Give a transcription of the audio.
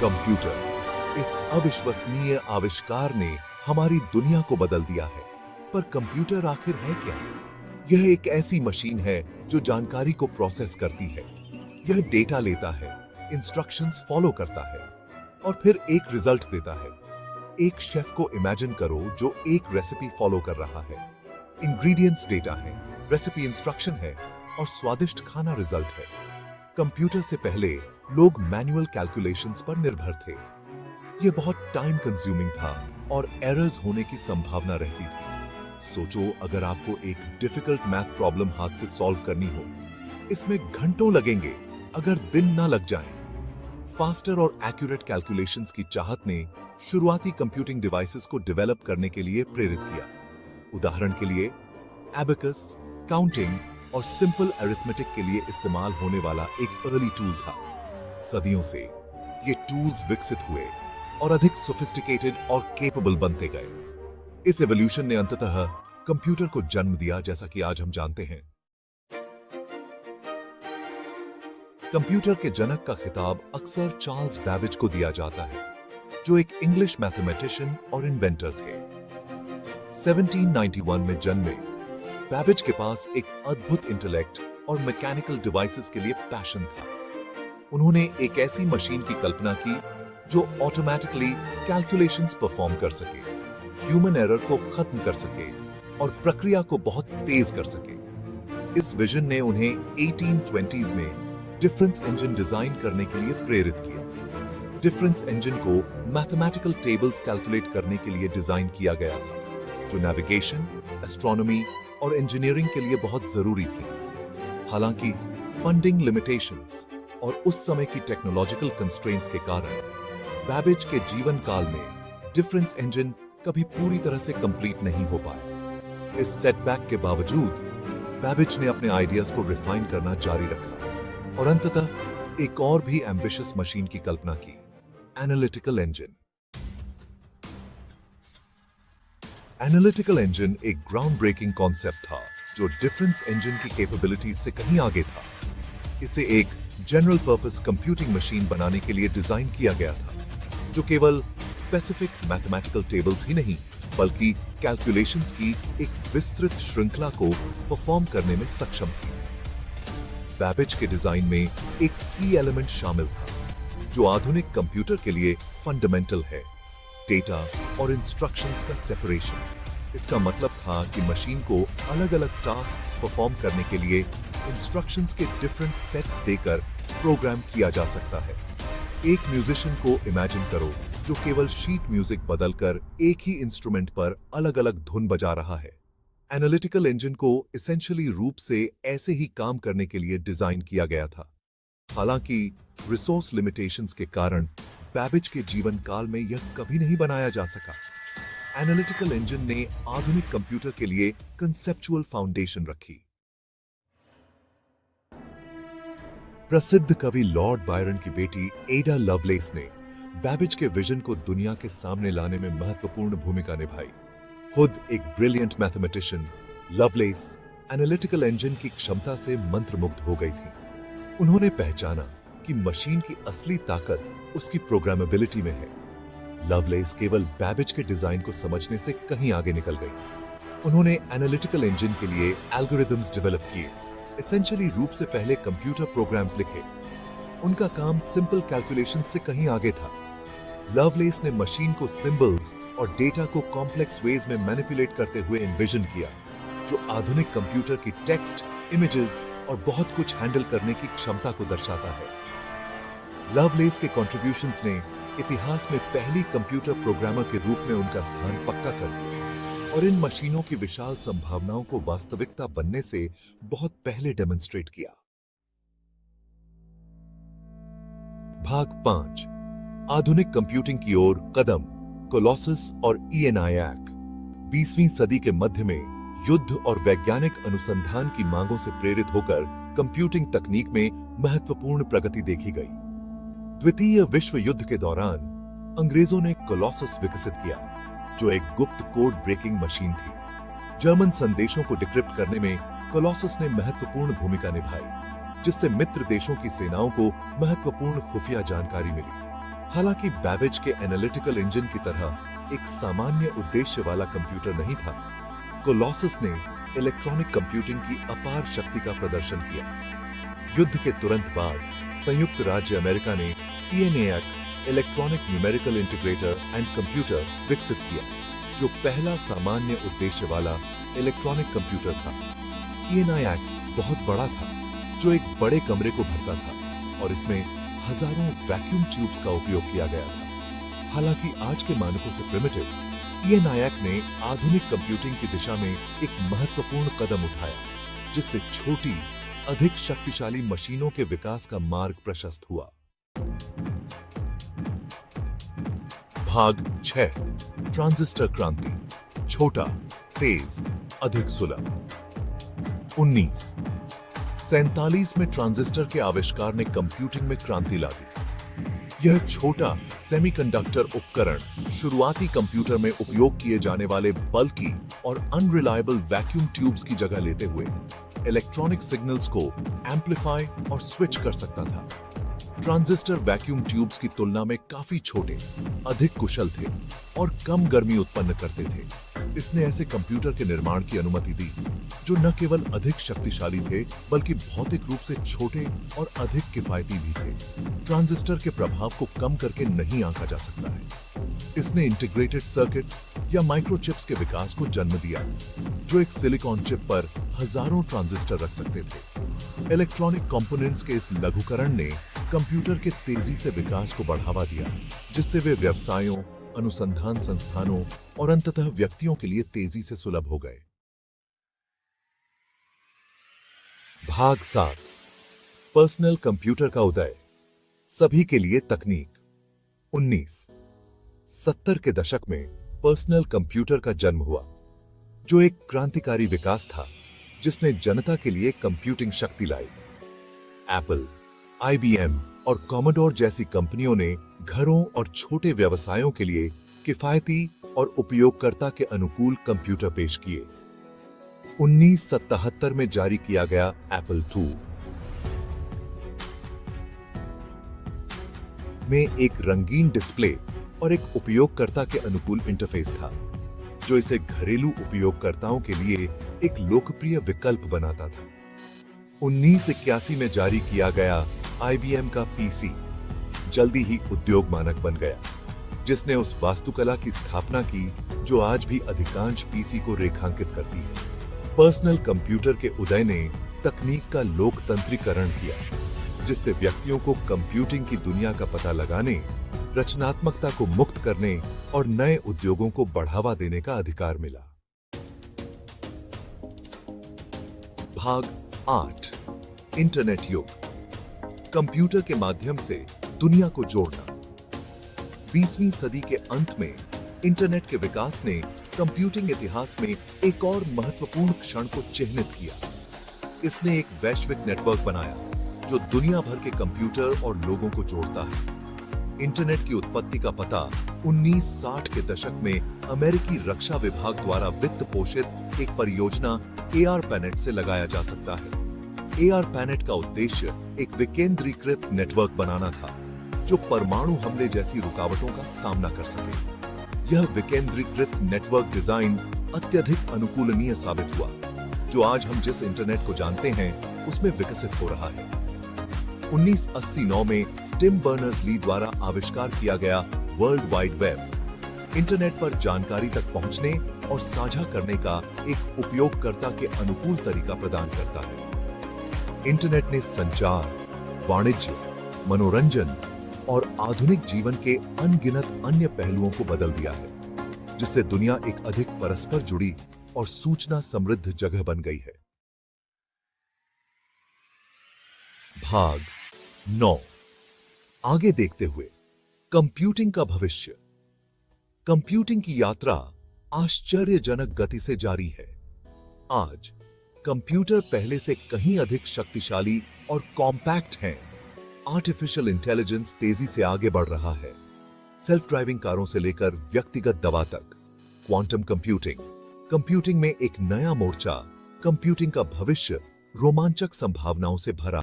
Computer, इस अविश्वसनीय आविष्कार ने हमारी दुनिया को बदल दिया है। पर कंप्यूटर आखिर है क्या? यह एक ऐसी मशीन है जो जानकारी को प्रोसेस करती है। यह डेटा लेता है, इंस्ट्रक्शंस फॉलो करता है और फिर एक रिजल्ट देता है। एक शेफ को इमेजिन करो जो एक रेसिपी फॉलो कर रहा है। इंग्रेडिएंट्स डेटा है, रेसिपी इंस्ट्रक्शन है और स्वादिष्ट खाना रिजल्ट है। कंप्यूटर से पहले लोग मैनुअल कैलकुलेशंस पर निर्भर थे। यह बहुत टाइम कंज्यूमिंग था और एरर्स होने की संभावना रहती थी। सोचो, अगर आपको एक डिफिकल्ट मैथ प्रॉब्लम हाथ से सॉल्व करनी हो, इसमें घंटों लगेंगे अगर दिन ना लग जाएं। फास्टर और एक्यूरेट कैलकुलेशंस की चाहत ने शुरुआती कंप्यूटिंग डिवाइसेस को डेवलप करने के लिए प्रेरित किया। उदाहरण के लिए एबेकस, काउंटिंग और सिंपल अरिथमेटिक के लिए इस्तेमाल होने वाला एक अर्ली टूल था। सदियों से ये टूल्स विकसित हुए और अधिक सोफिस्टिकेटेड और केपेबल बनते गए। इस एवोल्यूशन ने अंततः कंप्यूटर को जन्म दिया, जैसा कि आज हम जानते हैं। कंप्यूटर के जनक का खिताब अक्सर चार्ल्स बैबेज को दिया जाता है, जो एक इंग्लिश मैथमेटिशियन और इन्वेंटर थे। 1791 में जन्मे बैबेज के पास एक अद्भुत इंटेलेक्ट और मैकेनिकल डिवाइसेस के लिए पैशन था। उन्होंने एक ऐसी मशीन की कल्पना की जो ऑटोमेटिकली कैलकुलेशंस परफॉर्म कर सके, ह्यूमन एरर को खत्म कर सके और प्रक्रिया को बहुत तेज कर सके। इस विजन ने उन्हें 1820s में डिफरेंस इंजन डिजाइन करने के लिए प्रेरित किया। डिफरेंस इंजन को मैथमेटिकल टेबल्स कैलकुलेट करने के लिए डिजाइन किया गया था, जो नेविगेशन, एस्ट्रोनॉमी और इंजीनियरिंग के लिए बहुत जरूरी थी। हालांकि फंडिंग लिमिटेशंस और उस समय की टेक्नोलॉजिकल कंस्ट्रेंट्स के कारण बैबेज के जीवन काल में डिफरेंस इंजन कभी पूरी तरह से कंप्लीट नहीं हो पाया। इस सेटबैक के बावजूद बैबेज ने अपने आइडियाज को रिफाइन करना जारी रखा और अंततः एक और भी एम्बिशियस मशीन की कल्पना की, एनालिटिकल इंजन। एनालिटिकल इंजन एक ग्राउंड ब्रेकिंग कॉन्सेप्ट था जो डिफरेंस इंजन की कैपेबिलिटी से कहीं आगे था। इसे एक जनरल पर्पस कंप्यूटिंग मशीन बनाने के लिए डिजाइन किया गया था, जो केवल स्पेसिफिक मैथमेटिकल टेबल्स ही नहीं बल्कि कैलकुलेशंस की एक विस्तृत श्रृंखला को परफॉर्म करने में सक्षम थी। बैबेज के डिजाइन में एक की एलिमेंट शामिल था जो आधुनिक कंप्यूटर के लिए फंडामेंटल है, डेटा और इंस्ट्रक्शंस का सेपरेशन। इसका मतलब था कि मशीन को अलग अलग टास्क्स परफॉर्म करने के लिए इंस्ट्रक्शंस के डिफरेंट सेट्स देकर प्रोग्राम किया जा सकता है। एक म्यूजिशियन को इमेजिन करो जो केवल शीट म्यूजिक बदलकर एक ही इंस्ट्रूमेंट पर अलग अलग धुन बजा रहा है। एनालिटिकल इंजन को एसेंशियली रूप से ऐसे ही काम करने के लिए डिजाइन किया गया था। हालांकि रिसोर्स लिमिटेशंस के कारण बैबेज के जीवन काल में यह कभी नहीं बनाया जा सका। एनालिटिकल इंजन ने आधुनिक कंप्यूटर के लिए कंसेप्चुअल फाउंडेशन रखी। प्रसिद्ध कवि लॉर्ड बायरन की बेटी एडा लवलेस ने बैबेज के विजन को दुनिया के सामने लाने में महत्वपूर्ण भूमिका निभाई। खुद एक brilliant mathematician, loveless analytical engine की क्षमता से मंत्रमुग्ध हो गई थी। उन्होंने पहचाना कि मशीन की असली ताकत उसकी प्रोग्रामेबिलिटी में है। लवलेस केवल बैबेज के डिजाइन को समझने से कहीं आगे निकल गई। उन्होंने एनालिटिकल इंजन के लिए एल्गोरिदम्स डेवलप किए, एसेंशियली रूप से पहले कंप्यूटर प्रोग्राम्स लिखे। उनका काम सिंपल कैलकुलेशन से कहीं आगे था। लवलेस ने मशीन को सिंबल्स और डेटा को कॉम्प्लेक्स वेज में मैनिपुलेट करते हुए एनविजन किया, जो आधुनिक कंप्यूटर की टेक्स्ट, इमेजेस और बहुत कुछ हैंडल करने की क्षमता को दर्शाता है। लवलेस के कॉन्ट्रिब्यूशंस ने इतिहास में पहली कंप्यूटर प्रोग्रामर के रूप में उनका स्थान पक्का कर दिया और इन मशीनों की विशाल संभावनाओं को वास्तविकता बनने से बहुत पहले डेमोन्स्ट्रेट किया। भाग 5, आधुनिक कंप्यूटिंग की ओर कदम, कोलोसस और ENIAC। 20वीं सदी के मध्य में युद्ध और वैज्ञानिक अनुसंधान की मांगों से प्रेरित होकर कंप्यूटिंग तकनीक में महत्वपूर्ण प्रगति देखी गई। द्वितीय विश्व युद्ध के दौरान अंग्रेजों ने कोलोसस विकसित किया, जो एक गुप्त कोड ब्रेकिंग मशीन थी। जर्मन संदेशों को डिक्रिप्ट करने में कोलोसस ने महत्वपूर्ण भूमिका निभाई, जिससे मित्र देशों की सेनाओं को महत्वपूर्ण खुफिया जानकारी मिली। हालांकि बैबेज के एनालिटिकल इंजन की तरह एक सामान्य उद्देश्य वाला कंप्यूटर नहीं था, कोलोसस ने इलेक्ट्रॉनिक कंप्यूटिंग की अपार शक्ति का प्रदर्शन किया। युद्ध के तुरंत बाद संयुक्त राज्य अमेरिका ने ENIAC electronic numerical integrator and computer विकसित किया, जो पहला सामान्य उद्देश्य वाला इलेक्ट्रॉनिक कंप्यूटर था। ENIAC बहुत बड़ा था, जो एक बड़े कमरे को भरता था और इसमें हजारों वैक्यूम ट्यूब्स का उपयोग किया गया था। हालांकि आज के मानकों से प्रिमिटिव, ENIAC ने आधुनिक कंप्यूटिंग की दिशा में एक महत्वपूर्ण कदम उठाया, जिससे छोटी, अधिक शक्तिशाली मशीनों के विकास का मार्ग प्रशस्त हुआ। भाग 6, ट्रांजिस्टर क्रांति, छोटा, तेज, अधिक सुलभ। 1947 में ट्रांजिस्टर के आविष्कार ने कंप्यूटिंग में क्रांति ला दी। यह छोटा सेमीकंडक्टर उपकरण शुरुआती कंप्यूटर में उपयोग किए जाने वाले बल्कि और अनरिलायबल वैक्यूम ट्यूब्स की जगह लेते हुए इलेक्ट्रॉनिक सिग्नल्स को एम्पलीफाई और स्विच कर सकता था। ट्रांजिस्टर वैक्यूम ट्यूब्स की तुलना में काफी छोटे, अधिक कुशल थे और कम गर्मी उत्पन्न करते थे। इसने ऐसे कंप्यूटर के निर्माण की अनुमति दी जो न केवल अधिक शक्तिशाली थे बल्कि भौतिक रूप से छोटे और अधिक किफायती भी थे। ट्रांजिस्टर के प्रभाव को कम करके नहीं आंका जा सकता है। इसने इंटीग्रेटेड सर्किट्स या माइक्रोचिप्स के विकास को जन्म दिया, जो एक सिलिकॉन चिप पर हजारों ट्रांजिस्टर रख सकते थे। इलेक्ट्रॉनिक कंपोनेंट्स के इस लघुकरण ने कंप्यूटर के तेजी से विकास को बढ़ावा दिया, जिससे वे व्यवसायों, अनुसंधान संस्थानों और अंततः व्यक्तियों के लिए तेजी से सुलभ हो गए। भाग 7, पर्सनल कंप्यूटर का उदय, सभी के लिए तकनीक। 1970 के दशक में पर्सनल कंप्यूटर का जन्म हुआ, जो एक क्रांतिकारी विकास था जिसने जनता के लिए कंप्यूटिंग शक्ति लाई। एप्पल, IBM और कॉमोडोर जैसी कंपनियों ने घरों और छोटे व्यवसायों के लिए किफायती और उपयोगकर्ता के अनुकूल कंप्यूटर पेश किए। 1977 में जारी किया गया एप्पल II में एक रंगीन डिस्प्ले और एक उपयोगकर्ता के अनुकूल इंटरफेस था, जो इसे घरेलू उपयोगकर्ताओं के लिए एक लोकप्रिय विकल्प बनाता था। 1981 में जारी किया गया IBM का PC जल्दी ही उद्योग मानक बन गया, जिसने उस वास्तुकला की स्थापना की जो आज भी अधिकांश PC को रेखांकित करती है। पर्सनल कंप्यूटर के उदय ने तकनीक का लोकतंत्रीकरण किया, जिससे व्यक्तियों को कंप्यूटिंग की दुनिया का पता लगाने, रचनात्मकता को मुक्त करने और नए उद्योगों को बढ़ावा देने का अधिकार मिला। भाग 8, इंटरनेट युग, कंप्यूटर के माध्यम से दुनिया को जोड़ना। 20वीं सदी के अंत में इंटरनेट के विकास ने कंप्यूटिंग इतिहास में एक और महत्वपूर्ण क्षण को चिह्नित किया। इसने एक वैश्विक नेटवर्क बनाया जो दुनिया भर के कंप्यूटर और लोगों को जोड़ता है। इंटरनेट की उत्पत्ति का पता 1960 के दशक में अमेरिकी रक्षा विभाग द्वारा वित्त पोषित एक परियोजना ARPANET से लगाया जा सकता है। ARPANET का उद्देश्य एक विकेंद्रीकृत नेटवर्क बनाना था, जो परमाणु हमले जैसी रुकावटों का सामना कर सके। यह विकेंद्रीकृत नेटवर्क डिजाइन अत्यधिक अनुकूलनीय साबित हुआ, जो आज हम जिस इंटरनेट को जानते हैं उसमें विकसित हो रहा है। 1989 में टिम बर्नर्स-ली द्वारा आविष्कार किया गया वर्ल्ड वाइड वेब इंटरनेट पर जानकारी तक पहुंचने और साझा करने का एक उपयोगकर्ता के अनुकूल तरीका प्रदान करता है। इंटरनेट ने संचार, वाणिज्य, मनोरंजन और आधुनिक जीवन के अनगिनत अन्य पहलुओं को बदल दिया है, जिससे दुनिया एक अधिक परस्पर जुड़ी और सूचना समृद्ध जगह बन गई है। भाग 9, आगे देखते हुए कंप्यूटिंग का भविष्य। कंप्यूटिंग की यात्रा आश्चर्यजनक गति से जारी है। आज कंप्यूटर पहले से कहीं अधिक शक्तिशाली और कॉम्पैक्ट हैं। आर्टिफिशियल इंटेलिजेंस तेजी से आगे बढ़ रहा है। सेल्फ ड्राइविंग कारों से लेकर व्यक्तिगत दवा तक, क्वांटम कंप्यूटिंग में एक नया मोर्चा, कंप्यूटिंग का भविष्य रोमांचक संभावनाओं से भरा